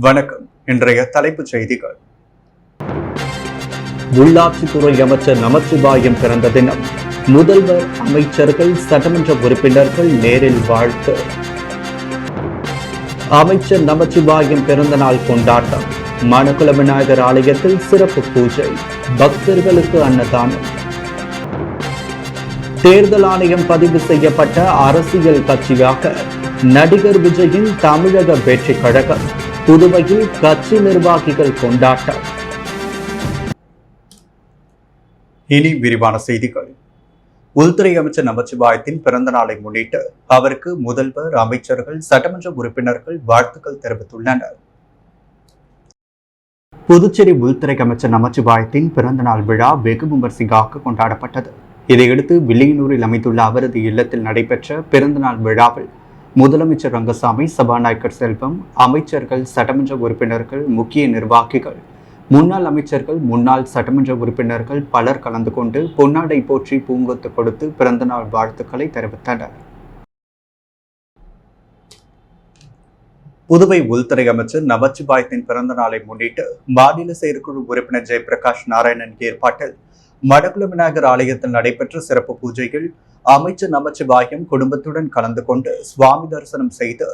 வணக்கம். இன்றைய தலைப்புச் செய்திகள். உள்ளாட்சித்துறை அமைச்சர் நமச்சிவாயம் பிறந்த தினம். முதல்வர், அமைச்சர்கள், சட்டமன்ற உறுப்பினர்கள் நேரில் வாழ்த்து. அமைச்சர் நமச்சிவாயம் பிறந்த நாள் கொண்டாட்டம். மணக்குள விநாயகர் ஆலயத்தில் சிறப்பு பூஜை. பக்தர்களுக்கு அன்னதானம். தேர்தல் ஆணையம் பதிவு செய்யப்பட்ட அரசியல் கட்சியாக நடிகர் விஜயின் தமிழக வெற்றி கழகம். புதுவையில் கட்சி நிர்வாகிகள் கொண்டாட்டம். இனி விரிவான செய்திகள். உள்துறை அமைச்சர் நமச்சிவாயத்தின் பிறந்த நாளை முன்னிட்டு அவருக்கு முதல்வர், அமைச்சர்கள், சட்டமன்ற உறுப்பினர்கள் வாழ்த்துக்கள் தெரிவித்துள்ளனர். புதுச்சேரி உள்துறை அமைச்சர் நமச்சிவாயத்தின் பிறந்த நாள் விழா வெகு விமரிசையாக கொண்டாடப்பட்டது. இதையடுத்து வில்லியனூரில் அமைந்துள்ள அவரது இல்லத்தில் நடைபெற்ற பிறந்தநாள் விழாவில் முதலமைச்சர் ரங்கசாமி, சபாநாயகர் செல்வம், அமைச்சர்கள், சட்டமன்ற உறுப்பினர்கள், முக்கிய நிர்வாகிகள், முன்னாள் அமைச்சர்கள், முன்னாள் சட்டமன்ற உறுப்பினர்கள் பலர் கலந்து கொண்டு பொன்னாடை போற்றி பூங்கொத்து கொடுத்து பிறந்தநாள் வாழ்த்துக்களை தெரிவித்தனர். புதுவை உள்துறை அமைச்சர் நமச்சிவாயத்தின் பிறந்த நாளை முன்னிட்டு மாநில செயற்குழு உறுப்பினர் ஜெயபிரகாஷ் நாராயணன் ஏற்பாட்டில் மணக்குள விநாயகர் ஆலயத்தில் நடைபெற்ற சிறப்பு பூஜையில் அமைச்சர் நமச்சிவாயம் குடும்பத்துடன் கலந்து கொண்டு சுவாமி தரிசனம் செய்து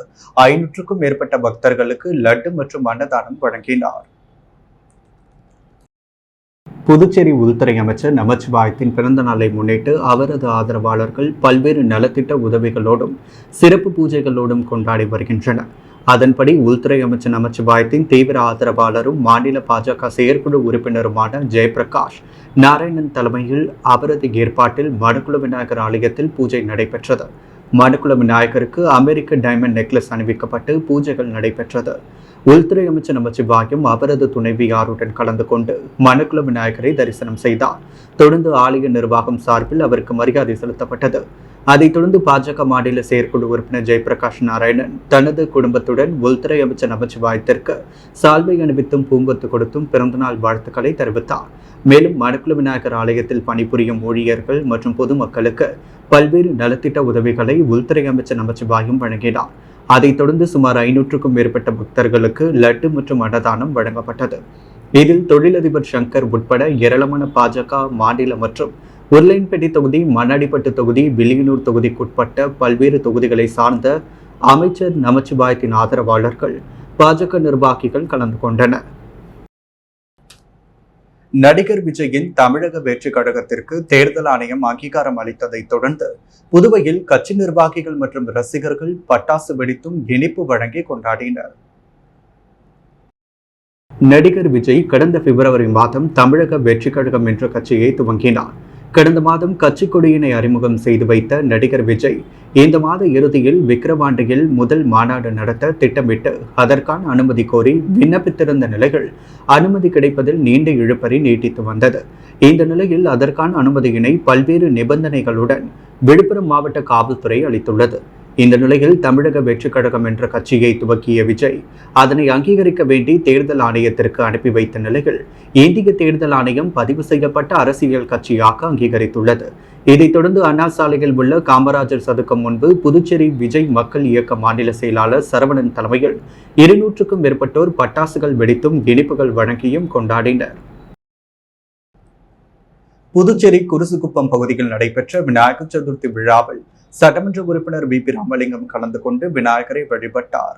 500க்கும் மேற்பட்ட பக்தர்களுக்கு லட்டு மற்றும் அன்னதானம் வழங்கினார். புதுச்சேரி உள்துறை அமைச்சர் நமச்சிவாயத்தின் பிறந்த நாளை முன்னிட்டு அவரது ஆதரவாளர்கள் பல்வேறு நலத்திட்ட உதவிகளோடும் சிறப்பு பூஜைகளோடும் கொண்டாடி வருகின்றனர். அதன்படி உள்துறை அமைச்சர் நமச்சிவாயத்தின் தீவிர ஆதரவாளரும் மாநில பாஜக செயற்குழு உறுப்பினருமான ஜெயபிரகாஷ் நாராயணன் தலைமையில் அவரது ஏற்பாட்டில் மணக்குள விநாயகர் ஆலயத்தில் பூஜை நடைபெற்றது. மணக்குள விநாயகருக்கு அமெரிக்க டைமண்ட் நெக்லஸ் அணிவிக்கப்பட்டு பூஜைகள் நடைபெற்றது. உள்துறை அமைச்சர் நமச்சிவாயம் அவரது துணைவியாருடன் கலந்து கொண்டு மணக்குள விநாயகரை தரிசனம் செய்தார். தொடர்ந்து ஆலய நிர்வாகம் சார்பில் அவருக்கு மரியாதை செலுத்தப்பட்டது. அதைத் தொடர்ந்து பாஜக மாநில செயற்குழு உறுப்பினர் ஜெயபிரகாஷ் நாராயணன் தனது குடும்பத்துடன் உள்துறை அமைச்சர் நமச்சிவாயத்திற்கு சால்வை அணிவித்தும் பூங்கொத்து கொடுத்தும் பிறந்தநாள் வாழ்த்துக்களை தெரிவித்தார். மேலும் மணக்குள விநாயகர் ஆலயத்தில் பணிபுரியும் ஊழியர்கள் மற்றும் பொதுமக்களுக்கு பல்வேறு நலத்திட்ட உதவிகளை உள்துறை அமைச்சர் நமச்சிவாயம் வழங்கினார். அதைத் தொடர்ந்து சுமார் 500க்கும் மேற்பட்ட பக்தர்களுக்கு லட்டு மற்றும் அன்னதானம் வழங்கப்பட்டது. இதில் தொழிலதிபர் சங்கர் உட்பட ஏராளமான பாஜக மாநில மற்றும் உருளையன்பேட்டை தொகுதி, மண்ணாடிப்பட்டு தொகுதி, வில்லியனூர் தொகுதிக்குட்பட்ட பல்வேறு தொகுதிகளை சார்ந்த அமைச்சர் நமச்சிவாயத்தின் ஆதரவாளர்கள், பாஜக நிர்வாகிகள் கலந்து கொண்டனர். நடிகர் விஜயின் தமிழக வெற்றி கழகத்திற்கு தேர்தல் ஆணையம் அங்கீகாரம் அளித்ததை தொடர்ந்து புதுவையில் கட்சி நிர்வாகிகள் மற்றும் ரசிகர்கள் பட்டாசு வெடித்தும் இனிப்பு வழங்கி கொண்டாடினர். நடிகர் விஜய் கடந்த பிப்ரவரி மாதம் தமிழக வெற்றி கழகம் என்ற கட்சியை துவங்கினார். கடந்த மாதம் கட்சி கொடியினை அறிமுகம் செய்து வைத்த நடிகர் விஜய் இந்த மாத இறுதியில் விக்கிரவாண்டியில் முதல் மாநாடு நடத்த திட்டமிட்டு அதற்கான அனுமதி கோரி விண்ணப்பித்திருந்த நிலையில் அனுமதி கிடைப்பதில் நீண்ட இழுபறி நீட்டித்து வந்தது. இந்த நிலையில் அதற்கான அனுமதியினை பல்வேறு நிபந்தனைகளுடன் விழுப்புரம் மாவட்ட காவல்துறை அளித்துள்ளது. இந்த நிலையில் தமிழக வெற்றி கழகம் என்ற கட்சியை துவக்கிய விஜய் அதனை அங்கீகரிக்க வேண்டி தேர்தல் ஆணையத்திற்கு அனுப்பி வைத்த நிலையில் இந்திய தேர்தல் ஆணையம் பதிவு செய்யப்பட்ட அரசியல் கட்சியாக அங்கீகரித்துள்ளது. இதைத் தொடர்ந்து அண்ணா சாலையில் உள்ள காமராஜர் சதுக்கம் முன்பு புதுச்சேரி விஜய் மக்கள் இயக்க மாநில செயலாளர் சரவணன் தலைமையில் 200க்கும் மேற்பட்டோர் பட்டாசுகள் வெடித்தும் இனிப்புகள் வழங்கியும் கொண்டாடினர். புதுச்சேரி குருசுகுப்பம் பகுதியில் நடைபெற்ற விநாயகர் சதுர்த்தி விழாவில் சட்டமன்ற உறுப்பினர் வி பி ராமலிங்கம் கலந்து கொண்டு விநாயகரை வழிபட்டார்.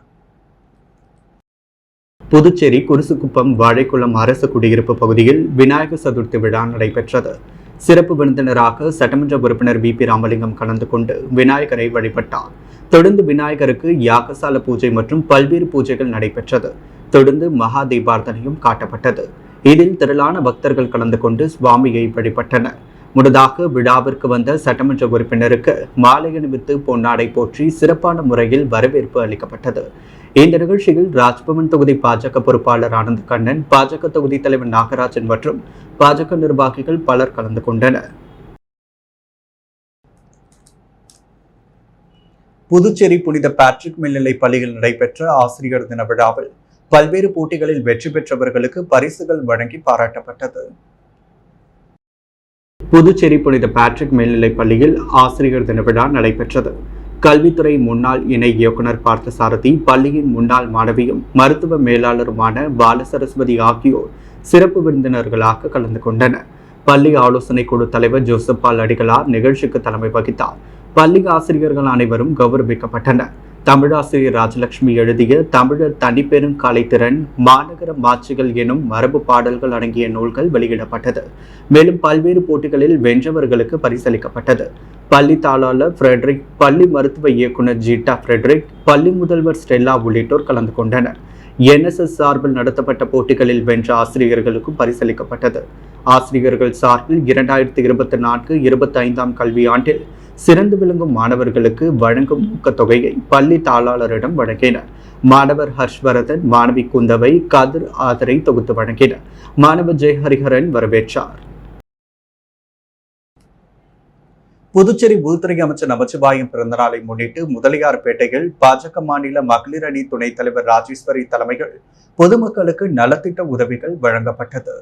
புதுச்சேரி குருசுகுப்பம் வாழைக்குளம் அரசு குடியிருப்பு பகுதியில் விநாயகர் சதுர்த்தி விழா நடைபெற்றது. சிறப்பு விருந்தினராக சட்டமன்ற உறுப்பினர் வி பி ராமலிங்கம் கலந்து கொண்டு விநாயகரை வழிபட்டார். தொடர்ந்து விநாயகருக்கு யாகசால பூஜை மற்றும் பல்வேறு பூஜைகள் நடைபெற்றது. தொடர்ந்து மகா தீபார்த்தனையும் காட்டப்பட்டது. இதில் திரளான பக்தர்கள் கலந்து கொண்டு சுவாமியை வழிபட்டனர். முன்னதாக விழாவிற்கு வந்த சட்டமன்ற உறுப்பினருக்கு மாலை அணிவித்து பொன்னாடை போற்றி சிறப்பான முறையில் வரவேற்பு அளிக்கப்பட்டது. இந்த நிகழ்ச்சியில் ராஜ்பவன் தொகுதி பாஜக பொறுப்பாளர் ஆனந்த கண்ணன், பாஜக தொகுதி தலைவர் நாகராஜன் மற்றும் பாஜக நிர்வாகிகள் பலர் கலந்து கொண்டனர். புதுச்சேரி புனித பேட்ரிக் மேல்நிலை பள்ளியில் நடைபெற்ற ஆசிரியர் தின விழாவில் பல்வேறு போட்டிகளில் வெற்றி பெற்றவர்களுக்கு பரிசுகள் வழங்கி பாராட்டப்பட்டது. புதுச்சேரி புனித பேட்ரிக் மேல்நிலைப் பள்ளியில் ஆசிரியர் தின விழா நடைபெற்றது. கல்வித்துறை முன்னாள் இணை இயக்குனர் பார்த்தசாரதி, பள்ளியின் முன்னாள் மாணவியும் மருத்துவ மேலாளருமான பாலசரஸ்வதி ஆகியோர் சிறப்பு விருந்தினர்களாக கலந்து கொண்டனர். பள்ளி ஆலோசனை குழு தலைவர் ஜோசப் பால் அடிகளார் நிகழ்ச்சிக்கு தலைமை வகித்தார். பள்ளி ஆசிரியர்கள் அனைவரும் கௌரவிக்கப்பட்டனர். தமிழாசிரியர் ராஜலட்சுமி எழுதிய தமிழர் தனிப்பெரும் கலைத்திறன், மாநகர மாட்சிகள் எனும் மரபு பாடல்கள் அடங்கிய நூல்கள் வெளியிடப்பட்டது. மேலும் பல்வேறு போட்டிகளில் வென்றவர்களுக்கு பரிசளிக்கப்பட்டது. பள்ளி தாளாளர் ஃப்ரெட்ரிக், பள்ளி மருத்துவ இயக்குனர் ஜீட்டா ஃப்ரெட்ரிக், பள்ளி முதல்வர் ஸ்டெல்லா உள்ளிட்டோர் கலந்து கொண்டனர். NSS சார்பில் நடத்தப்பட்ட போட்டிகளில் வென்ற ஆசிரியர்களுக்கு பரிசளிக்கப்பட்டது. ஆசிரியர்கள் சார்பில் 2024-25 கல்வியாண்டில் சிறந்து விளங்கும் மாணவர்களுக்கு வழங்கும் ஊக்கத்தொகையை பள்ளி தாளாளரிடம் வழங்கினர். மாணவர் ஹர்ஷ்வர்தன், மாணவி குந்தவை, கதிர் ஆதரை தொகுத்து வழங்கினர். மாணவர் ஜெயஹரிஹரன் வரவேற்றார். புதுச்சேரி உள்துறை அமைச்சர் நமச்சிவாயம் பிறந்தநாளை முன்னிட்டு முதலியார்பேட்டையில் பாஜக மாநில மகளிர் அணி துணைத் தலைவர் ராஜேஸ்வரி தலைமையில் பொதுமக்களுக்கு நலத்திட்ட உதவிகள் வழங்கப்பட்டது.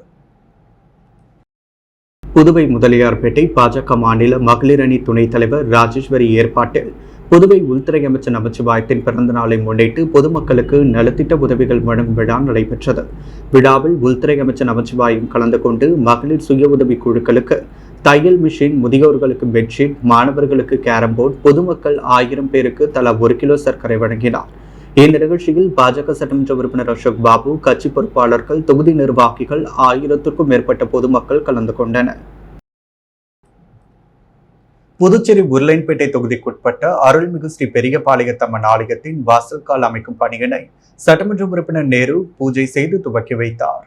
புதுவை முதலியார்பேட்டை பாஜக மாநில மகளிர் அணி துணைத் தலைவர் ராஜேஸ்வரி ஏற்பாட்டில் புதுவை உள்துறை அமைச்சர் நமச்சிவாயத்தின் பிறந்த நாளை முன்னிட்டு பொதுமக்களுக்கு நலத்திட்ட உதவிகள் வழங்கும் விழா நடைபெற்றது. விழாவில் உள்துறை அமைச்சர் நமச்சிவாயம் கலந்து கொண்டு மகளிர் சுய உதவி குழுக்களுக்கு தையல் மிஷின், முதியோர்களுக்கு பெட்ஷீட், மாணவர்களுக்கு கேரம் போர்டு, பொதுமக்கள் 1000 பேருக்கு தலா 1 கிலோ சர்க்கரை வழங்கினார். இந்த நிகழ்ச்சியில் பாஜக சட்டமன்ற உறுப்பினர் அசோக் பாபு, கட்சி பொறுப்பாளர்கள், தொகுதி நிர்வாகிகள், 1000க்கும் மேற்பட்ட பொதுமக்கள் கலந்து கொண்டனர். புதுச்சேரி உருளையன்பேட்டை தொகுதிக்குட்பட்ட அருள்மிகு ஸ்ரீ பெரியபாளையத்தம்மன் ஆலயத்தின் வாசல்கால் அமைக்கும் பணியினை சட்டமன்ற உறுப்பினர் நேரு பூஜை செய்து துவக்கி வைத்தார்.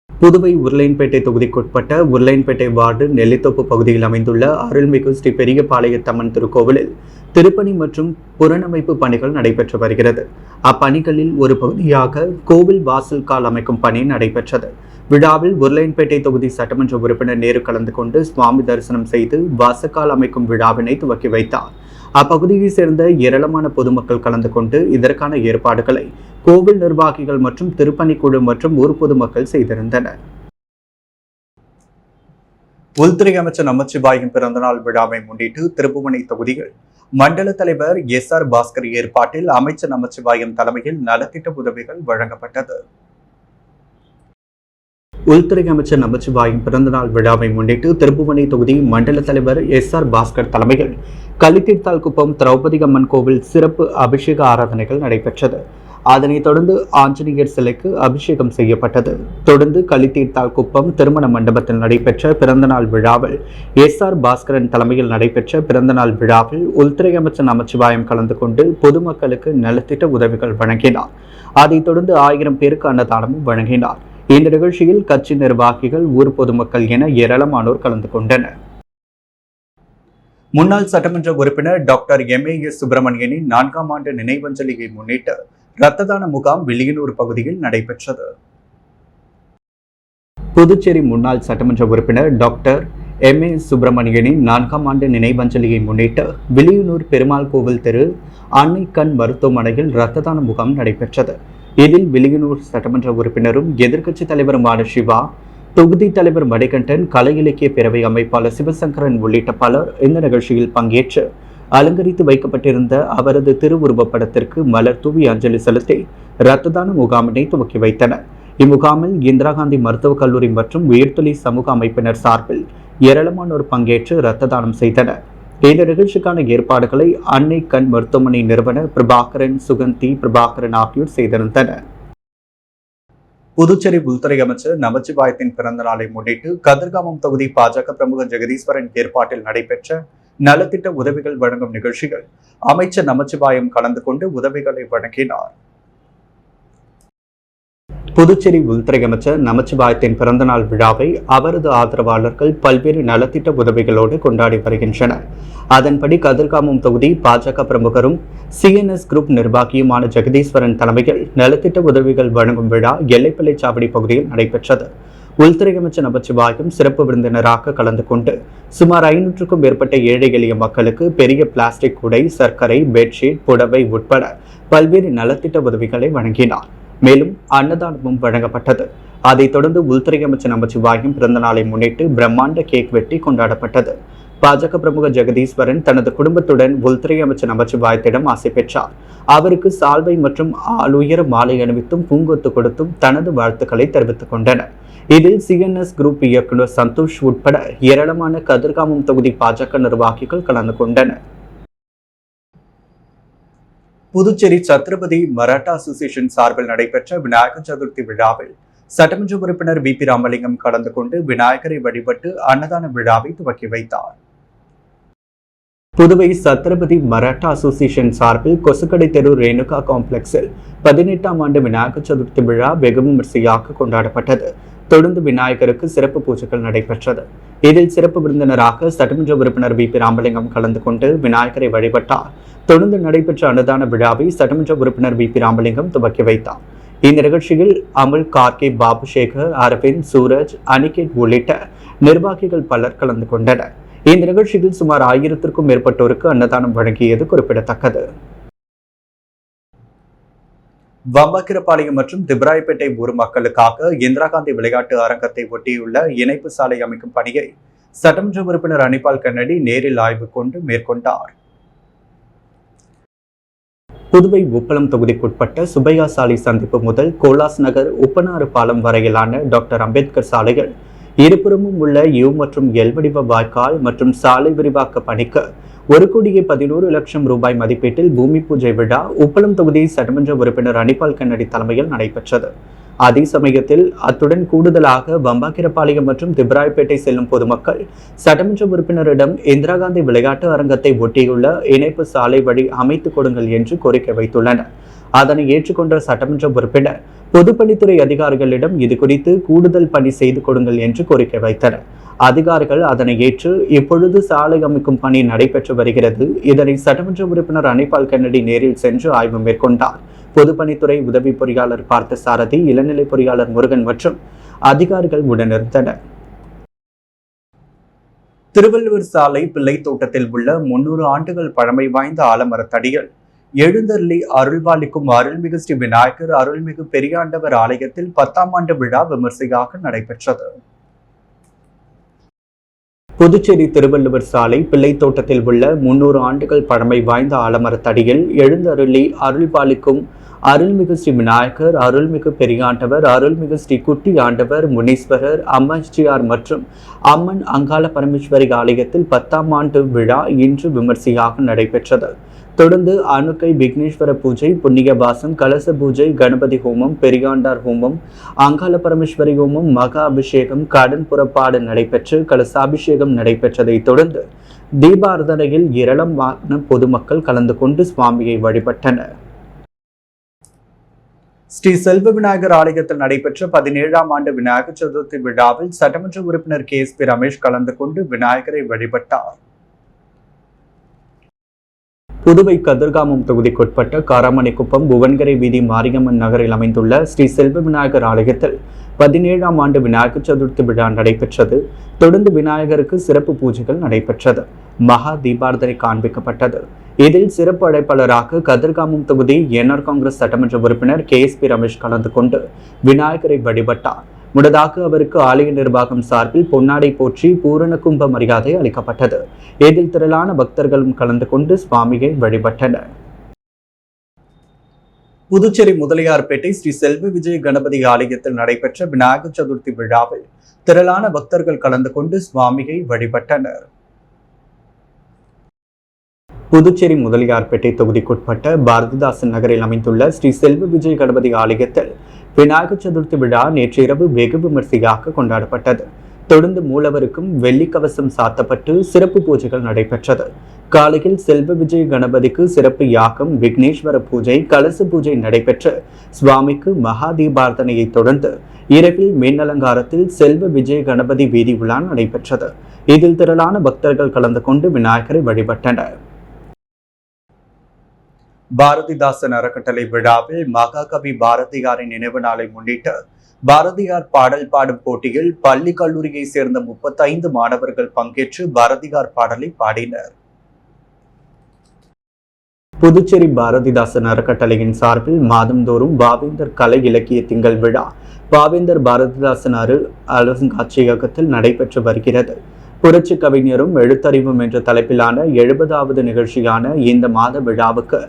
புதுவை உருளையன்பேட்டை தொகுதிக்குட்பட்ட உருளையன்பேட்டை வார்டு நெல்லித்தோப்பு பகுதியில் அமைந்துள்ள அருள்மிகு ஸ்ரீ பெரியபாளையத்தம்மன் திருக்கோவிலில் திருப்பணி மற்றும் புனரமைப்பு பணிகள் நடைபெற்று வருகிறது. அப்பணிகளில் ஒரு பகுதியாக கோவில் வாசல்கால் அமைக்கும் பணி நடைபெற்றது. விழாவில் உருளையன்பேட்டை தொகுதி சட்டமன்ற உறுப்பினர் நேரு கலந்து கொண்டு சுவாமி தரிசனம் செய்து வாசல்கால் அமைக்கும் விழாவினை துவக்கி வைத்தார். அப்பகுதியை சேர்ந்த ஏராளமான பொதுமக்கள் கலந்து கொண்டு இதற்கான ஏற்பாடுகளை கோவில் நிர்வாகிகள் மற்றும் திருப்பணிக்குழு மற்றும் ஊர் பொதுமக்கள் செய்திருந்தனர். உள்துறை அமைச்சர் நமச்சிவாயம் பிறந்தநாள் விழாவை முன்னிட்டு திருப்புவனை தொகுதியில் மண்டல தலைவர் SR பாஸ்கர் ஏற்பாட்டில் அமைச்சர் நமச்சிவாயம் தலைமையில் நலத்திட்ட உதவிகள் வழங்கப்பட்டது. உள்துறை அமைச்சர் நமச்சிவாயம் பிறந்தநாள் விழாவை முன்னிட்டு திருப்புவனை தொகுதி மண்டல தலைவர் SR பாஸ்கர் தலைமையில் கலித்தீர்த்தால் குப்பம் திரௌபதி அம்மன் கோவில் சிறப்பு அபிஷேக ஆராதனைகள் நடைபெற்றது. அதனைத் தொடர்ந்து ஆஞ்சநேயர் சிலைக்கு அபிஷேகம் செய்யப்பட்டது. தொடர்ந்து கலித்தீர்த்தால் குப்பம் திருமண மண்டபத்தில் நடைபெற்ற பிறந்தநாள் விழாவில் SR பாஸ்கரன் தலைமையில் நடைபெற்ற பிறந்தநாள் விழாவில் உள்துறை அமைச்சர் நமச்சிவாயம் கலந்து கொண்டு பொதுமக்களுக்கு நலத்திட்ட உதவிகள் வழங்கினார். அதைத் தொடர்ந்து 1000 பேருக்கு அன்னதானமும் வழங்கினார். இந்த நிகழ்ச்சியில் கட்சி நிர்வாகிகள், ஊர் பொதுமக்கள் என ஏராளமானோர் கலந்து கொண்டனர். முன்னாள் சட்டமன்ற உறுப்பினர் டாக்டர் MAS சுப்பிரமணியனின் 4ஆம் ஆண்டு நினைவஞ்சலியை முன்னிட்டு இரத்த தான முகாம் வில்லியனூர் பகுதியில் நடைபெற்றது. புதுச்சேரி முன்னாள் சட்டமன்ற உறுப்பினர் டாக்டர் MAS சுப்பிரமணியனின் 4ஆம் ஆண்டு நினைவஞ்சலியை முன்னிட்டு வில்லியனூர் பெருமாள் கோவில் தெரு அன்னை கண் மருத்துவமனையில் இரத்த தான முகாம் நடைபெற்றது. இதில் வில்லியனூர் சட்டமன்ற உறுப்பினரும் எதிர்க்கட்சி தலைவருமான சிவா, தொகுதி தலைவர் மணிகண்டன், கலை இலக்கிய பேரவை அமைப்பாளர் சிவசங்கரன் உள்ளிட்ட பலர் இந்த நிகழ்ச்சியில் பங்கேற்று அலங்கரித்து வைக்கப்பட்டிருந்த அவரது திருவுருவப் படத்திற்கு மலர் தூவி அஞ்சலி செலுத்தி இரத்த தான முகாமினை துவக்கி வைத்தனர். இம்முகாமில் இந்திரா காந்தி மருத்துவக் கல்லூரி மற்றும் உயர்தொழி சமூக அமைப்பினர் சார்பில் ஏராளமானோர் பங்கேற்று இரத்த தானம் செய்தனர். இந்த நிகழ்ச்சிக்கான ஏற்பாடுகளை அன்னை கண் மருத்துவமனை நிறுவனர் பிரபாகரன், சுகந்தி பிரபாகரன் ஆகியோர் செய்திருந்தனர். புதுச்சேரி உள்துறை அமைச்சர் நமச்சிவாயத்தின் பிறந்த நாளை முன்னிட்டு கதிர்காமம் தொகுதி பாஜக பிரமுகர் ஜெகதீஸ்வரன் ஏற்பாட்டில் நடைபெற்ற நலத்திட்ட உதவிகள் வழங்கும் நிகழ்ச்சிகள் அமைச்சர் நமச்சிவாயம் கலந்து கொண்டு உதவிகளை வழங்கினார். புதுச்சேரி உள்துறை அமைச்சர் நமச்சிவாயத்தின் பிறந்தநாள் விழாவை அவரது ஆதரவாளர்கள் பல்வேறு நலத்திட்ட உதவிகளோடு கொண்டாடி வருகின்றனர். அதன்படி கதிர்காமம் தொகுதி பாஜக பிரமுகரும் CNS குரூப் நிர்வாகியுமான ஜெகதீஸ்வரன் தலைமையில் நலத்திட்ட உதவிகள் வழங்கும் விழா எல்லைப்பிள்ளை சாவடி பகுதியில் நடைபெற்றது. உள்துறை அமைச்சர் நமச்சிவாயம் சிறப்பு விருந்தினராக கலந்து கொண்டு சுமார் 500க்கும் மேற்பட்ட ஏழை எளிய மக்களுக்கு பெரிய பிளாஸ்டிக் குடை, சர்க்கரை, பெட்ஷீட், புடவை உட்பட பல்வேறு நலத்திட்ட உதவிகளை வழங்கினார். மேலும் அன்னதானமும் வழங்கப்பட்டது. அதைத் தொடர்ந்து உள்துறை அமைச்சர் நமச்சிவாயம் பிறந்த நாளை முன்னிட்டு பிரம்மாண்ட கேக் வெட்டி கொண்டாடப்பட்டது. பாஜக பிரமுகர் ஜெகதீஸ்வரன் தனது குடும்பத்துடன் உள்துறை அமைச்சர் நமச்சிவாயத்திடம் ஆசை பெற்றார். அவருக்கு சால்வை மற்றும் ஆளுயர மாலை அணிவித்தும் பூங்கொத்து கொடுத்தும் தனது வாழ்த்துக்களை தெரிவித்துக் கொண்டனர். இதில் சிஎன்எஸ் குரூப் இயக்குநர் சந்தோஷ் உட்பட ஏராளமான கதிர்காமம் தொகுதி பாஜக நிர்வாகிகள் கலந்து கொண்டனர். புதுச்சேரி சத்ரபதி மராட்டா அசோசியேஷன் சார்பில் நடைபெற்ற விநாயகர் சதுர்த்தி விழாவில் சட்டமன்ற உறுப்பினர் வி. பி. ராமலிங்கம் கலந்து கொண்டு விநாயகரை வழிபட்டு அன்னதான விழாவை துவக்கி வைத்தார். புதுவை சத்ரபதி மராட்டா அசோசியேஷன் சார்பில் கொசுக்கடை தெரு ரேணுகா காம்ப்ளெக்ஸில் 18ஆம் ஆண்டு விநாயகர் சதுர்த்தி விழா வெகு விமரிசையாக கொண்டாடப்பட்டது. தொடர்ந்து விநாயகருக்கு சிறப்பு பூஜைகள் நடைபெற்றது. இதில் சிறப்பு விருந்தினராக சட்டமன்ற உறுப்பினர் வி. பி. ராமலிங்கம் கலந்து கொண்டு விநாயகரை வழிபட்டார். தொடர்ந்து நடைபெற்ற அன்னதான விழாவை சட்டமன்ற உறுப்பினர் வி. பி. ராமலிங்கம் துவக்கி வைத்தார். இந்த நிகழ்ச்சியில் அமுல், கார்கே, பாபுசேகர், அரவிந்த், சூரஜ், அனிகேட் உள்ளிட்ட நிர்வாகிகள் பலர் கலந்து கொண்டனர். இந்த நிகழ்ச்சியில் சுமார் 1000க்கும் மேற்பட்டோருக்கு அன்னதானம் வழங்கியது குறிப்பிடத்தக்கது. வம்பாக்கிரபாளையம் மற்றும் திப்ராயப்பேட்டை ஊர் மக்களுக்காக இந்திரா காந்தி விளையாட்டு அரங்கத்தை ஒட்டியுள்ள இணைப்பு சாலை அமைக்கும் பணியை சட்டமன்ற உறுப்பினர் அனிபால் கன்னடி நேரில் ஆய்வு கொண்டு மேற்கொண்டார். புதுவை உப்பளம் தொகுதிக்குட்பட்ட சுப்பையா சாலை சந்திப்பு முதல் கோலாஸ் நகர் உப்பனாறு பாலம் வரையிலான டாக்டர் அம்பேத்கர் சாலைகள் இருபுறமும் உள்ள யூ மற்றும் எல் வடிவ வாய்க்கால் மற்றும் சாலை விரிவாக்க பணிக்கு 1,11,00,000 ரூபாய் மதிப்பீட்டில் பூமி பூஜை விழா உப்பளம் தொகுதி சட்டமன்ற உறுப்பினர் அனிபால் கன்னடி தலைமையில் நடைபெற்றது. அதே சமயத்தில் அத்துடன் கூடுதலாக வம்பாக்கிரபாளையம் மற்றும் திப்ராயப்பேட்டை செல்லும் பொதுமக்கள் சட்டமன்ற உறுப்பினரிடம் இந்திரா காந்தி விளையாட்டு அரங்கத்தை ஒட்டியுள்ள இணைப்பு சாலை வழி அமைத்துக் கொடுங்கள் என்று கோரிக்கை வைத்துள்ளனர். அதனை ஏற்றுக்கொண்ட சட்டமன்ற உறுப்பினர் பொதுப்பணித்துறை அதிகாரிகளிடம் இது குறித்து கூடுதல் பணி செய்து கொடுங்கள் என்று கோரிக்கை வைத்தனர். அதிகாரிகள் அதனை ஏற்று இப்பொழுது சாலை அமைக்கும் பணி நடைபெற்று வருகிறது. இதனை சட்டமன்ற உறுப்பினர் அனிபால் கன்னடி நேரில் சென்று ஆய்வு மேற்கொண்டார். பொதுப்பணித்துறை உதவி பொறியாளர் பார்த்த சாரதி, இளநிலை பொறியாளர் முருகன் மற்றும் அதிகாரிகள் உடனிருந்தனர். திருவள்ளுவர் சாலை பிள்ளை தோட்டத்தில் உள்ள 300 ஆண்டுகள் பழமை வாய்ந்த ஆலமரத்தடியில் எழுந்தருளி அருள்பாலிக்கும் அருள்மிகு ஸ்ரீ விநாயகர் அருள்மிகு பெரியாண்டவர் ஆலயத்தில் 10ஆம் ஆண்டு விழா விமர்சையாக நடைபெற்றது. புதுச்சேரி திருவள்ளுவர் சாலை பிள்ளை தோட்டத்தில் உள்ள 300 ஆண்டுகள் பழமை வாய்ந்த ஆலமரத்தடியில் எழுந்தருளி அருள்பாலிக்கும் அருள்மிகு ஸ்ரீ விநாயகர் அருள்மிகு பெரியாண்டவர் அருள்மிகு ஸ்ரீ குட்டி ஆண்டவர் முனீஸ்வரர் அம்மச்சியார் மற்றும் அம்மன் அங்காள பரமேஸ்வரி ஆலயத்தில் 10ஆம் ஆண்டு விழா இன்று விமர்சையாக நடைபெற்றது. தொடர்ந்து அணுக்கை விக்னேஸ்வர பூஜை, புண்ணிய வாசம், கலச பூஜை, கணபதி ஹோமம், பெரியாண்டார் ஹோமம், அங்காள பரமேஸ்வரி ஹோமம், மகா அபிஷேகம், கடன் புறப்பாடு நடைபெற்று கலசாபிஷேகம் நடைபெற்றதை தொடர்ந்து தீபாரதனையில் ஏராளமான பொதுமக்கள் கலந்து கொண்டு சுவாமியை வழிபட்டனர். ஸ்ரீ செல்வ விநாயகர் ஆலயத்தில் நடைபெற்ற 17ஆம் ஆண்டு விநாயகர் சதுர்த்தி விழாவில் சட்டமன்ற உறுப்பினர் KSP ரமேஷ் கலந்து கொண்டு விநாயகரை வழிபட்டார். புதுவை கதிர்காமம் தொகுதிக்குட்பட்ட காராமணிக்குப்பம் புவன்கரை வீதி மாரியம்மன் நகரில் அமைந்துள்ள ஸ்ரீ செல்வ விநாயகர் ஆலயத்தில் 17ஆம் ஆண்டு விநாயகர் சதுர்த்தி விழா நடைபெற்றது. தொடர்ந்து விநாயகருக்கு சிறப்பு பூஜைகள் நடைபெற்றது. மகா தீபாரதனை காண்பிக்கப்பட்டது. இதில் சிறப்பு அழைப்பாளராக கதிர்காமம் தொகுதி NR காங்கிரஸ் சட்டமன்ற உறுப்பினர் KSP ரமேஷ் கலந்து கொண்டு விநாயகரை வழிபட்டார். முன்னதாக அவருக்கு ஆலய நிர்வாகம் சார்பில் பொன்னாடை போற்றி பூரண கும்ப மரியாதை அளிக்கப்பட்டது. இதில் திரளான பக்தர்களும் கலந்து கொண்டு சுவாமியை வழிபட்டனர். புதுச்சேரி முதலியார்பேட்டை ஸ்ரீ செல்வ விஜய கணபதி ஆலயத்தில் நடைபெற்ற விநாயகர் சதுர்த்தி விழாவில் திரளான பக்தர்கள் கலந்து கொண்டு சுவாமியை வழிபட்டனர். புதுச்சேரி முதலியார்பேட்டை தொகுதிக்குட்பட்ட பாரதிதாசன் நகரில் அமைந்துள்ள ஸ்ரீ செல்வ விஜய கணபதி ஆலயத்தில் விநாயகர் சதுர்த்தி விழா நேற்று இரவு வெகு விமர்சையாக கொண்டாடப்பட்டது. தொடர்ந்து மூலவருக்கும் வெள்ளி கவசம் சாத்தப்பட்டு சிறப்பு பூஜைகள் நடைபெற்றது. காலையில் செல்வ விஜய கணபதிக்கு சிறப்பு யாகம், விக்னேஸ்வர பூஜை, கலச பூஜை நடைபெற்று சுவாமிக்கு மகா தீபாரதனையை தொடர்ந்து இரவில் மேலலங்காரத்தில் செல்வ விஜய கணபதி வீதி விழா நடைபெற்றது. இதில் திரளான பக்தர்கள் கலந்து கொண்டு விநாயகரை வழிபட்டனர். பாரதிதாசன் அறக்கட்டளை விழாவில் மகாகவி பாரதியாரின் நினைவு நாளை முன்னிட்டு பாரதியார் பாடல் பாடும் போட்டியில் பள்ளி கல்லூரியை சேர்ந்த 35 மாணவர்கள் பங்கேற்று பாரதியார் பாடலை பாடினர். புதுச்சேரி பாரதிதாசன் அறக்கட்டளையின் சார்பில் மாதந்தோறும் பாவேந்தர் கலை இலக்கிய திங்கள் விழா பாவேந்தர் பாரதிதாசன் அருங்காட்சியகத்தில் நடைபெற்று வருகிறது. புரட்சி கவிஞரும் எழுத்தறிவும் என்ற தலைப்பிலான 70வது நிகழ்ச்சியான இந்த மாத விழாவுக்கு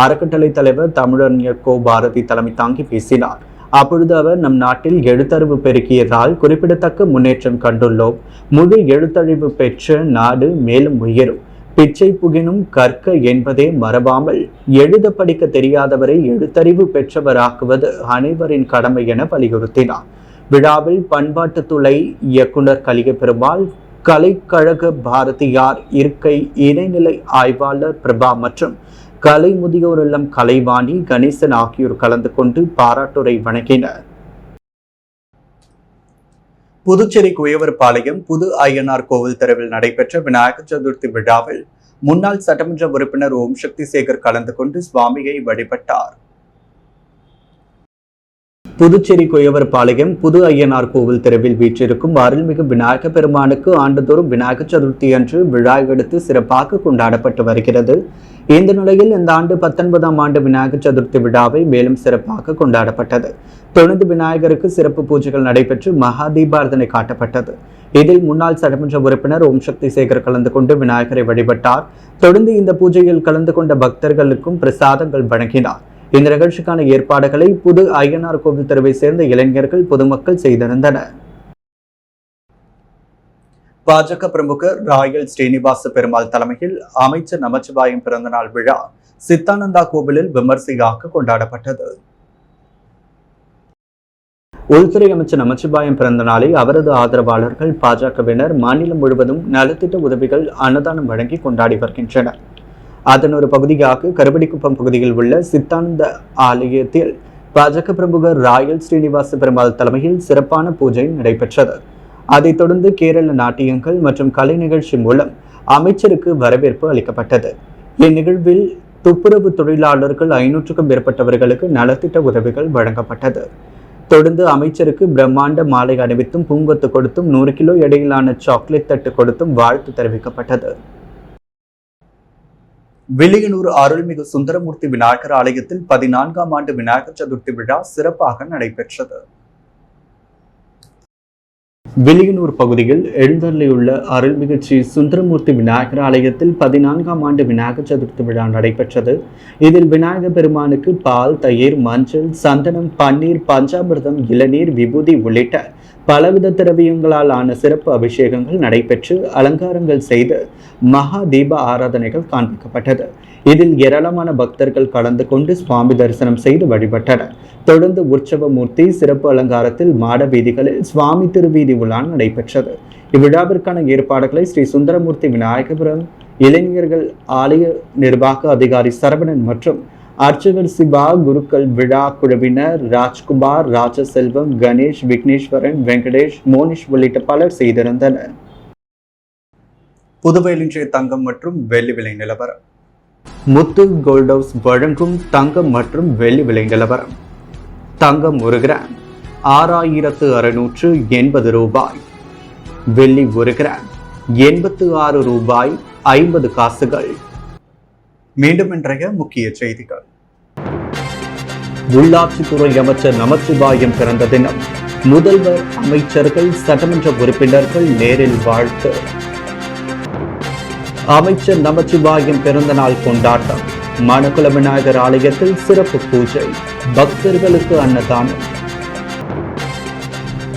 அறக்கட்டளை தலைவர் தமிழறிஞர் கோ பாரதி தலைமை தாங்கி பேசினார். அப்பொழுது அவர், நம் நாட்டில் எழுத்தறிவு பெருக்கியதால் குறிப்பிடத்தக்க முன்னேற்றம் கண்டுள்ளோம். முழு எழுத்தறிவு பெற்ற நாடு மேலும் உயரும். பிச்சை புகினும் கற்க என்பதே மறவாமல் எழுத படிக்க தெரியாதவரை எழுத்தறிவு பெற்றவராக்குவது அனைவரின் கடமை என வலியுறுத்தினார். விழாவில் பண்பாட்டுத்துறை இயக்குனர் கலிக பெருமாள், கலைக்கழக பாரதியார் இருக்கை இணைநிலை ஆய்வாளர் பிரபா மற்றும் கலை முதியோர் இல்லம் கலைவாணி கணேசன் ஆகியோர் கலந்து கொண்டு பாராட்டுரை வழங்கினர். புதுச்சேரி குயவர்பாளையம் புது ஐயனார் கோவில் தெருவில் நடைபெற்ற விநாயகர் சதுர்த்தி விழாவில் முன்னாள் சட்டமன்ற உறுப்பினர் ஓம் சக்தி சேகர் கலந்து கொண்டு சுவாமியை வழிபட்டார். புதுச்சேரி குயவர்பாளையம் புது ஐயனார் கோவில் தெருவில் வீற்றிருக்கும் அருள்மிகு விநாயக பெருமானுக்கு ஆண்டுதோறும் விநாயகர் சதுர்த்தி அன்று விழா எடுத்து சிறப்பாக கொண்டாடப்பட்டு வருகிறது. இந்த நிலையில் இந்த ஆண்டு 19ஆம் ஆண்டு விநாயகர் சதுர்த்தி விழாவை மேலும் சிறப்பாக கொண்டாடப்பட்டது. தொடர்ந்து விநாயகருக்கு சிறப்பு பூஜைகள் நடைபெற்று மகா தீபாரதனை காட்டப்பட்டது. இதில் முன்னாள் சட்டமன்ற உறுப்பினர் ஓம் சக்தி சேகர் கலந்து கொண்டு விநாயகரை வழிபட்டார். தொடர்ந்து இந்த பூஜையில் கலந்து கொண்ட பக்தர்களுக்கும் பிரசாதங்கள் வழங்கினார். இந்த நிகழ்ச்சிக்கான ஏற்பாடுகளை புது ஐயனார் கோவில் தெருவை சேர்ந்த இளைஞர்கள் பொதுமக்கள் செய்திருந்தனர். பாஜக பிரமுகர் ராயல் ஸ்ரீனிவாச பெருமாள் தலைமையில் அமைச்சர் நமச்சிவாயம் பிறந்தநாள் விழா சித்தானந்தா கோவிலில் விமர்சையாக கொண்டாடப்பட்டது. உள்துறை அமைச்சர் நமச்சிவாயம் பிறந்த நாளை அவரது ஆதரவாளர்கள் பாஜகவினர் மாநிலம் முழுவதும் நலத்திட்ட உதவிகள் அன்னதானம் வழங்கி கொண்டாடி வருகின்றனர். அதன் ஒரு பகுதியாக கருவடிக்குப்பம் பகுதியில் உள்ள சித்தானந்த ஆலயத்தில் பாஜக பிரமுகர் ராயல் ஸ்ரீனிவாச பெருமாள் தலைமையில் சிறப்பான பூஜை நடைபெற்றது. அதைத் தொடர்ந்து கேரள நாட்டியங்கள் மற்றும் கலை நிகழ்ச்சி மூலம் அமைச்சருக்கு வரவேற்பு அளிக்கப்பட்டது. இந்நிகழ்வில் துப்புரவு தொழிலாளர்கள் 500க்கும் மேற்பட்டவர்களுக்கு நலத்திட்ட உதவிகள் வழங்கப்பட்டது. தொடர்ந்து அமைச்சருக்கு பிரம்மாண்ட மாலை அணிவித்தும் பூங்கொத்து கொடுத்தும் 100 கிலோ எடையிலான சாக்லேட் தட்டு கொடுத்தும் வாழ்த்து தெரிவிக்கப்பட்டது. வில்லியனூர் அருள்மிகு சுந்தரமூர்த்தி விநாயகர் ஆலயத்தில் 14ஆம் ஆண்டு விநாயகர் சதுர்த்தி விழா சிறப்பாக நடைபெற்றது. வில்லியனூர் பகுதியில் எழுந்தருளியுள்ள அருள்மிகு ஸ்ரீ சுந்தரமூர்த்தி விநாயகர் ஆலயத்தில் 14ஆம் ஆண்டு விநாயகர் சதுர்த்தி விழா நடைபெற்றது. இதில் விநாயகர் பெருமானுக்கு பால், தயிர், மஞ்சள், சந்தனம், பன்னீர், பஞ்சாமிர்தம், இளநீர், விபூதி உள்ளிட்ட பலவித திரவியங்களால் ஆன சிறப்பு அபிஷேகங்கள் நடைபெற்று அலங்காரங்கள் செய்து மகா தீப ஆராதனைகள் காண்பிக்கப்பட்டது. இதில் ஏராளமான பக்தர்கள் கலந்து கொண்டு சுவாமி தரிசனம் செய்து வழிபட்டனர். தொடர்ந்து உற்சவ மூர்த்தி சிறப்பு அலங்காரத்தில் மாட வீதிகளில் சுவாமி திருவீதி உலா நடைபெற்றது. இவ்விழாவிற்கான ஏற்பாடுகளை ஸ்ரீ சுந்தரமூர்த்தி விநாயகபுரம் இளைஞர்கள் ஆலய நிர்வாக அதிகாரி சரவணன் மற்றும் அர்ச்சகர் சிவா, குருக்கள் விழா குழுவினர் ராஜ்குமார், ராஜசெல்வம், கணேஷ், விக்னேஸ்வரன், வெங்கடேஷ், மோனிஷ் உள்ளிட்ட பலர் செய்திருந்தனர். புதுவையில் இன்றைய தங்கம் மற்றும் வெள்ளி விலை நிலவரம். முத்து கோல்ட் ஹவுஸ் வழங்கும் தங்கம் மற்றும் வெள்ளி விலை நிலவரம். தங்கம் 1 கிராம் 6680 ரூபாய். வெள்ளி 1 கிராம் 86 ரூபாய் 50 காசுகள். மீண்டும் இன்றைய முக்கிய செய்திகள். உள்ளாட்சித்துறை அமைச்சர் நமச்சிவாயம் பிறந்த தினம். முதல்வர், அமைச்சர்கள், சட்டமன்ற உறுப்பினர்கள் நேரில் வாழ்த்து. அமைச்சர் நமச்சிவாயம் பிறந்த நாள் கொண்டாட்டம். மணக்குள விநாயகர் ஆலயத்தில் சிறப்பு பூஜை, பக்தர்களுக்கு அன்னதானம்.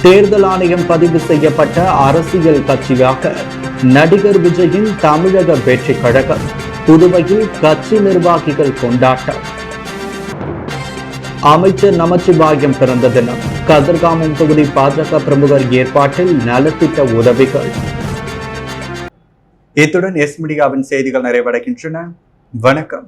தேர்தல் ஆணையம் பதிவு செய்யப்பட்ட அரசியல் கட்சியாக நடிகர் விஜயின் தமிழக வெற்றி கழகம். புதுவையில் கட்சி நிர்வாகிகள் கொண்டாட்டம். அமைச்சர் நமச்சிவாயம் பிறந்த தினம். கதிர்காமம் தொகுதி பாஜக பிரமுகர் ஏற்பாட்டில் நலத்திட்ட உதவிகள். இத்துடன் எஸ் மீடியாவின் செய்திகள் நிறைவடைகின்றன. வணக்கம்.